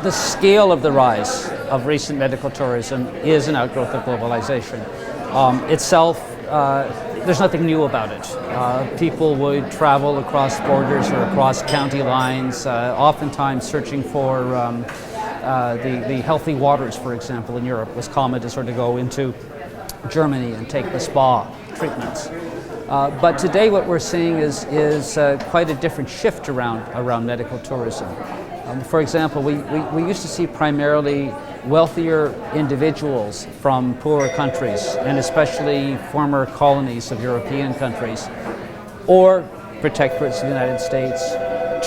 the scale of the rise of recent medical tourism is an outgrowth of globalization. There's nothing new about it. People would travel across borders or across county lines, oftentimes searching for the healthy waters, for example, in Europe. It was common to sort of go into Germany and take the spa treatments. But today what we're seeing is quite a different shift around medical tourism. For example, we used to see primarily wealthier individuals from poorer countries, and especially former colonies of European countries, or protectorates of the United States,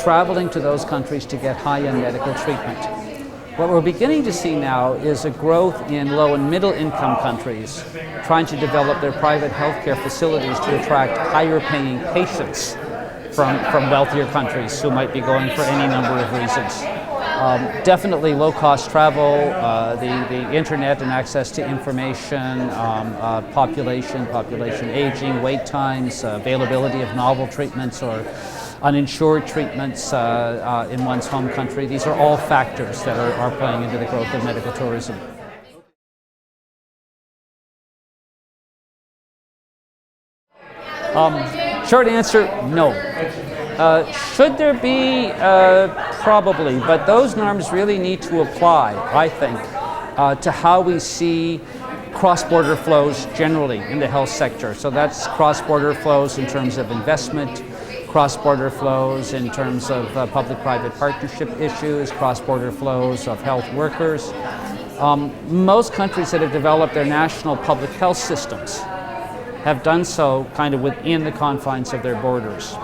traveling to those countries to get high-end medical treatment. What we're beginning to see now is a growth in low and middle income countries trying to develop their private healthcare facilities to attract higher paying patients from wealthier countries who might be going for any number of reasons. Definitely low-cost travel, the internet and access to information, population aging, wait times, availability of novel treatments or uninsured treatments in one's home country. These are all factors that are playing into the growth of medical tourism. Short answer, no. Should there be? Probably, but those norms really need to apply, I think, to how we see cross-border flows generally in the health sector. So that's cross-border flows in terms of investment, cross-border flows in terms of public-private partnership issues, cross-border flows of health workers. Most countries that have developed their national public health systems have done so kind of within the confines of their borders.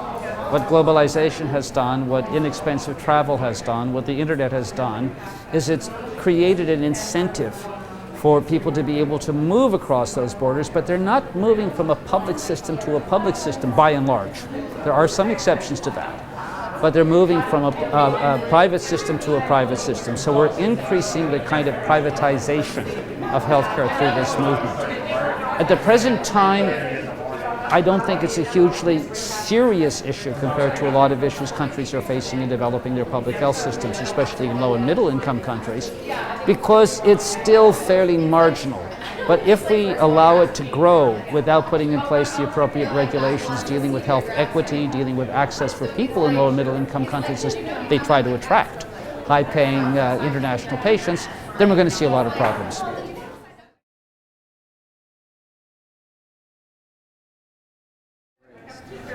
What globalization has done, what inexpensive travel has done, what the internet has done, is it's created an incentive for people to be able to move across those borders, but they're not moving from a public system to a public system by and large. There are some exceptions to that, but they're moving from a private system to a private system. So we're increasing the kind of privatization of healthcare through this movement. At the present time, I don't think it's a hugely serious issue compared to a lot of issues countries are facing in developing their public health systems, especially in low and middle income countries, because it's still fairly marginal. But if we allow it to grow without putting in place the appropriate regulations dealing with health equity, dealing with access for people in low and middle income countries as they try to attract high-paying international patients, then we're going to see a lot of problems.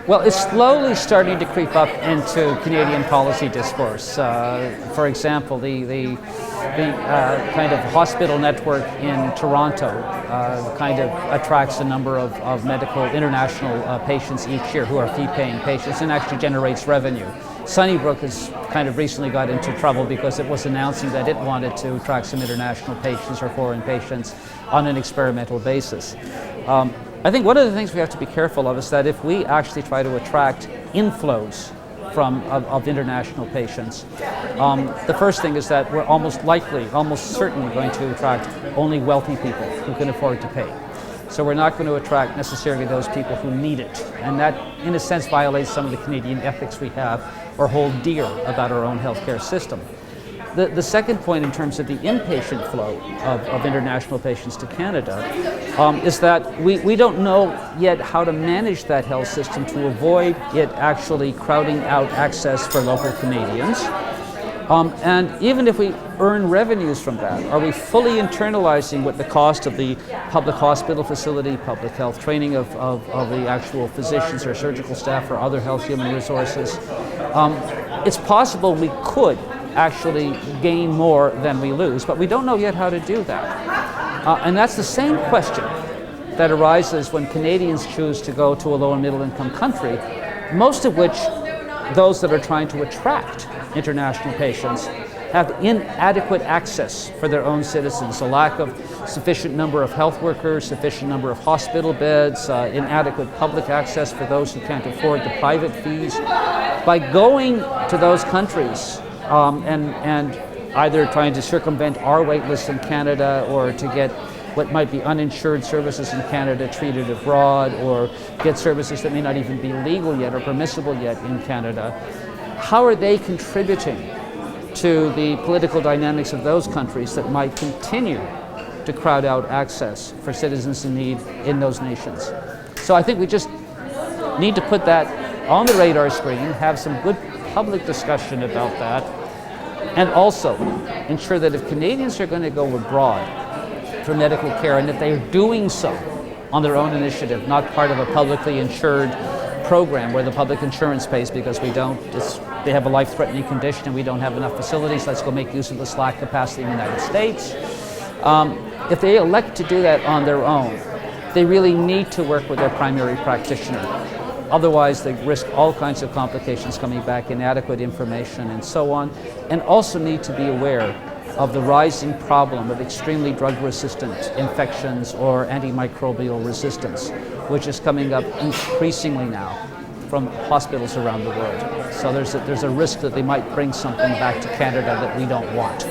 Well, it's slowly starting to creep up into Canadian policy discourse. For example, the kind of hospital network in Toronto kind of attracts a number of medical international patients each year who are fee-paying patients and actually generates revenue. Sunnybrook has kind of recently got into trouble because it was announcing that it wanted to attract some international patients or foreign patients on an experimental basis. I think one of the things we have to be careful of is that if we actually try to attract inflows of international patients, the first thing is that we're almost certainly going to attract only wealthy people who can afford to pay. So we're not going to attract necessarily those people who need it. And that, in a sense, violates some of the Canadian ethics we have or hold dear about our own healthcare system. The second point in terms of the inpatient flow of international patients to Canada is that we don't know yet how to manage that health system to avoid it actually crowding out access for local Canadians. And even if we earn revenues from that, are we fully internalizing what the cost of the public hospital facility, public health training of the actual physicians or surgical staff or other health human resources? It's possible we could actually gain more than we lose, but we don't know yet how to do that. And that's the same question that arises when Canadians choose to go to a low and middle income country, most of which those that are trying to attract international patients have inadequate access for their own citizens, a lack of sufficient number of health workers, sufficient number of hospital beds, inadequate public access for those who can't afford the private fees. By going to those countries and either trying to circumvent our wait list in Canada or to get what might be uninsured services in Canada treated abroad or get services that may not even be legal yet or permissible yet in Canada, how are they contributing to the political dynamics of those countries that might continue to crowd out access for citizens in need in those nations. So I think we just need to put that on the radar screen, have some good public discussion about that, and also ensure that if Canadians are going to go abroad for medical care, and if they're doing so on their own initiative, not part of a publicly insured program where the public insurance pays because they have a life-threatening condition and we don't have enough facilities, let's go make use of the slack capacity in the United States. If they elect to do that on their own, they really need to work with their primary practitioner. Otherwise, they risk all kinds of complications coming back, inadequate information, and so on, and also need to be aware of the rising problem of extremely drug-resistant infections or antimicrobial resistance, which is coming up increasingly now from hospitals around the world. So there's a risk that they might bring something back to Canada that we don't want.